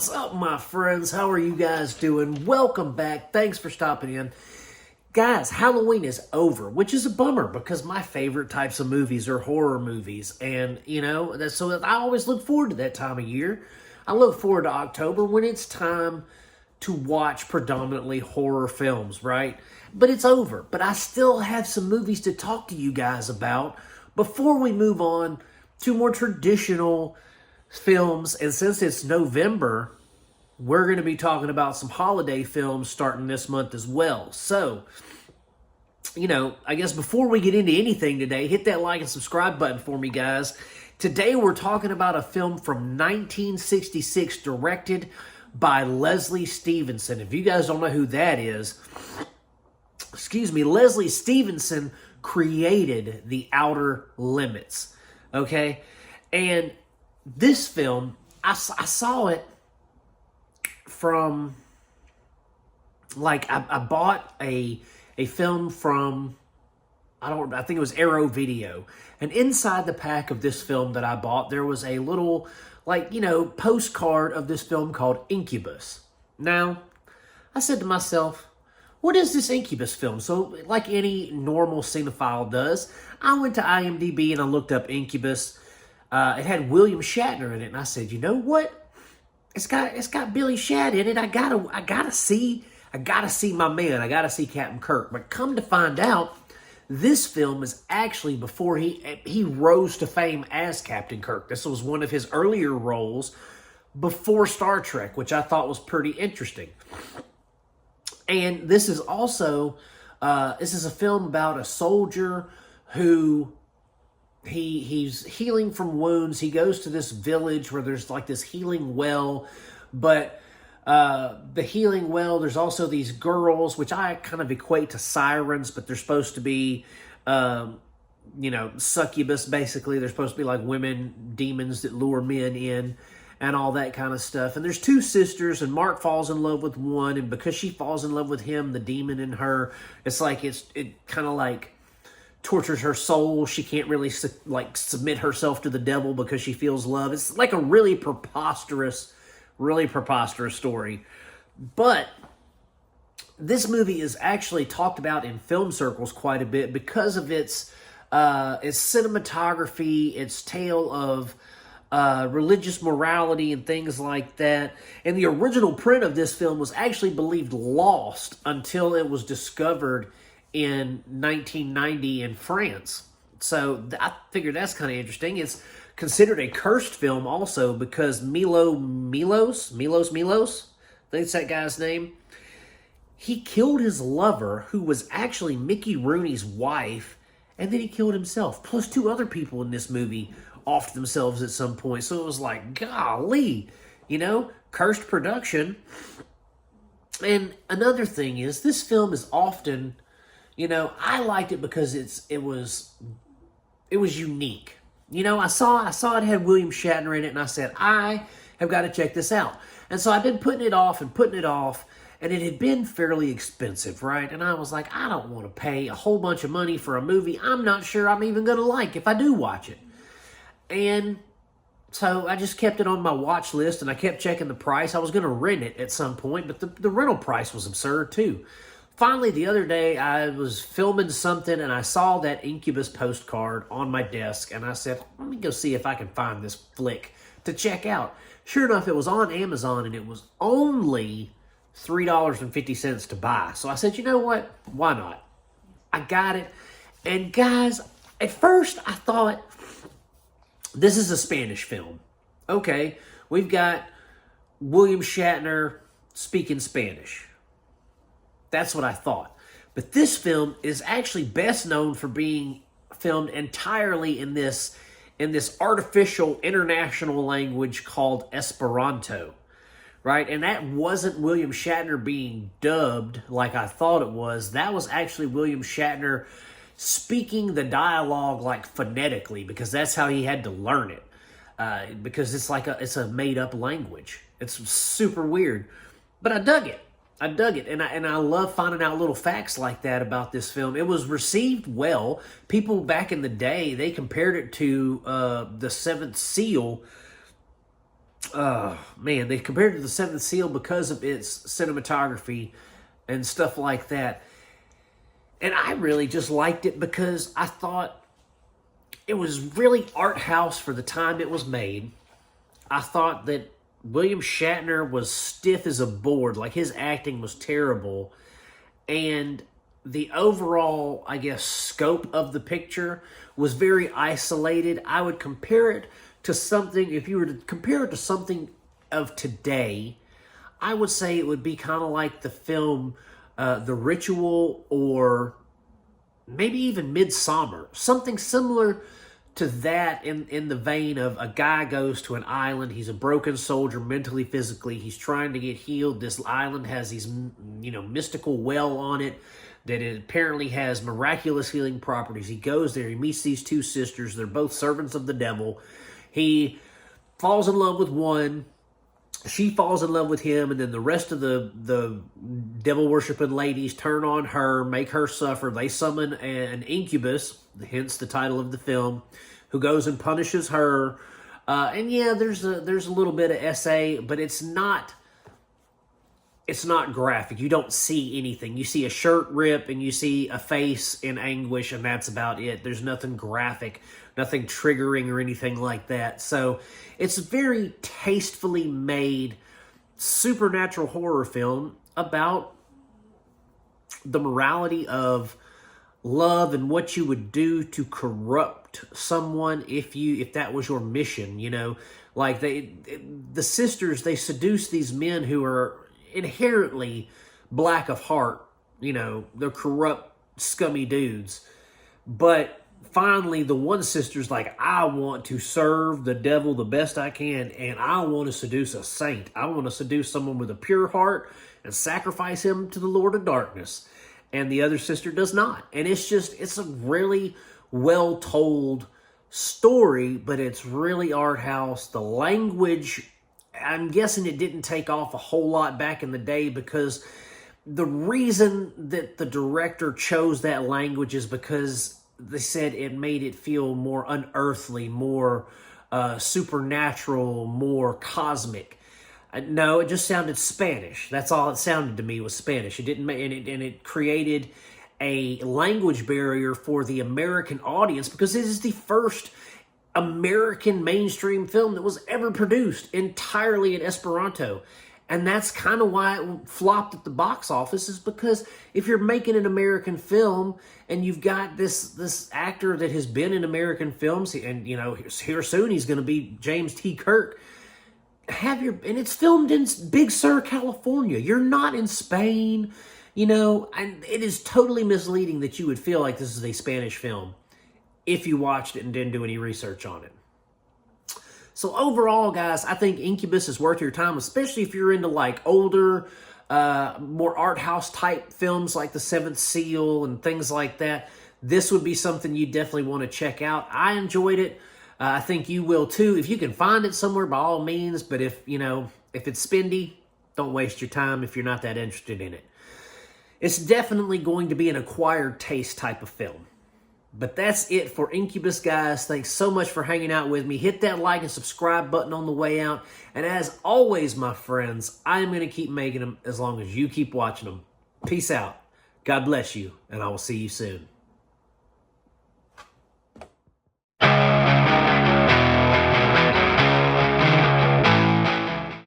What's up, my friends? How are you guys doing? Welcome back. Thanks for stopping in. Guys, Halloween is over, which is a bummer because my favorite types of movies are horror movies. And, so I always look forward to that time of year. I look forward to October when it's time to watch predominantly horror films, right? But it's over. But I still have some movies to talk to you guys about before we move on to more traditional films. And since it's November, we're going to be talking about some holiday films starting this month as well. So, I guess before we get into anything today, hit that like and subscribe button for me, guys. Today we're talking about a film from 1966 directed by Leslie Stevenson. If you guys don't know who that is, Leslie Stevenson created The Outer Limits. Okay? And this film, I saw it from, I bought a film from, I think it was Arrow Video. And inside the pack of this film that I bought, there was a little, postcard of this film called Incubus. Now, I said to myself, what is this Incubus film? So, like any normal cinephile does, I went to IMDb and I looked up Incubus. It had William Shatner in it, and I said, you know what? It's got Billy Shat in it. I gotta see my man. I gotta see Captain Kirk. But come to find out, this film is actually before he rose to fame as Captain Kirk. This was one of his earlier roles before Star Trek, which I thought was pretty interesting. And this is also this is a film about a soldier who he's healing from wounds. He goes to this village where there's like this healing well, but the healing well, there's also these girls, which I kind of equate to sirens, but they're supposed to be, succubus, basically. They're supposed to be like women, demons that lure men in and all that kind of stuff. And there's two sisters, and Marc falls in love with one, and because she falls in love with him, the demon in her, it kind of tortures her soul. She can't really submit herself to the devil because she feels love. It's like a really preposterous story. But this movie is actually talked about in film circles quite a bit because of its cinematography, its tale of religious morality and things like that. And the original print of this film was actually believed lost until it was discovered in 1990 in France. So I figured that's kind of interesting. It's considered a cursed film also because Milos, I think it's that guy's name. He killed his lover, who was actually Mickey Rooney's wife, and then he killed himself. Plus two other people in this movie offed themselves at some point. So it was like, golly, cursed production. And another thing is, this film is often, I liked it because it was unique. I saw it had William Shatner in it, and I said, I have got to check this out. And so I've been putting it off, and it had been fairly expensive, right? And I was like, I don't want to pay a whole bunch of money for a movie I'm not sure I'm even going to like if I do watch it. And so I just kept it on my watch list, and I kept checking the price. I was going to rent it at some point, but the rental price was absurd too. Finally, the other day, I was filming something, and I saw that Incubus postcard on my desk, and I said, let me go see if I can find this flick to check out. Sure enough, it was on Amazon, and it was only $3.50 to buy. So I said, you know what? Why not? I got it. And guys, at first, I thought, this is a Spanish film. Okay, we've got William Shatner speaking Spanish. That's what I thought. But this film is actually best known for being filmed entirely in this artificial international language called Esperanto, right? And that wasn't William Shatner being dubbed like I thought it was. That was actually William Shatner speaking the dialogue phonetically, because that's how he had to learn it. Because it's a made-up language. It's super weird. But I dug it. And I love finding out little facts like that about this film. It was received well. People back in the day, they compared it to The Seventh Seal, man, they compared it to The Seventh Seal because of its cinematography and stuff like that. And I really just liked it because I thought it was really art house for the time it was made. I thought that William Shatner was stiff as a board, like his acting was terrible. And the overall, I guess, scope of the picture was very isolated. I would compare it to something, if you were to compare it to something of today, I would say it would be kind of like the film The Ritual, or maybe even Midsummer. Something similar to that, in the vein of a guy goes to an island. He's a broken soldier, mentally, physically. He's trying to get healed. This island has these, mystical well on it that it apparently has miraculous healing properties. He goes there. He meets these two sisters. They're both servants of the devil. He falls in love with one. She falls in love with him, and then the rest of the devil-worshipping ladies turn on her, make her suffer. They summon an incubus, hence the title of the film, who goes and punishes her. And yeah, there's a little bit of SA, but it's not graphic. You don't see anything. You see a shirt rip, and you see a face in anguish, and that's about it. There's nothing graphic, nothing triggering or anything like that. So it's a very tastefully made supernatural horror film about the morality of love and what you would do to corrupt someone if that was your mission. Like the sisters, they seduce these men who are inherently black of heart. They're corrupt, scummy dudes. But finally, the one sister's like, I want to serve the devil the best I can, and I want to seduce a saint. I want to seduce someone with a pure heart and sacrifice him to the Lord of Darkness. And the other sister does not. And it's a really well-told story, but it's really art house. The language, I'm guessing it didn't take off a whole lot back in the day, because the reason that the director chose that language is because they said it made it feel more unearthly, more supernatural, more cosmic. No, it just sounded Spanish. That's all it sounded to me, was Spanish. It didn't, and it created a language barrier for the American audience, because this is the first American mainstream film that was ever produced entirely in Esperanto. And that's kind of why it flopped at the box office, is because if you're making an American film and you've got this actor that has been in American films, and here soon he's going to be James T. Kirk, and it's filmed in Big Sur, California. You're not in Spain, and it is totally misleading that you would feel like this is a Spanish film if you watched it and didn't do any research on it. So overall, guys, I think Incubus is worth your time, especially if you're into like older, more art house type films like The Seventh Seal and things like that. This would be something you definitely want to check out. I enjoyed it. I think you will too. If you can find it somewhere, by all means. But if it's spendy, don't waste your time if you're not that interested in it. It's definitely going to be an acquired taste type of film. But that's it for Incubus, guys. Thanks so much for hanging out with me. Hit that like and subscribe button on the way out. And as always, my friends, I am going to keep making them as long as you keep watching them. Peace out. God bless you, and I will see you soon.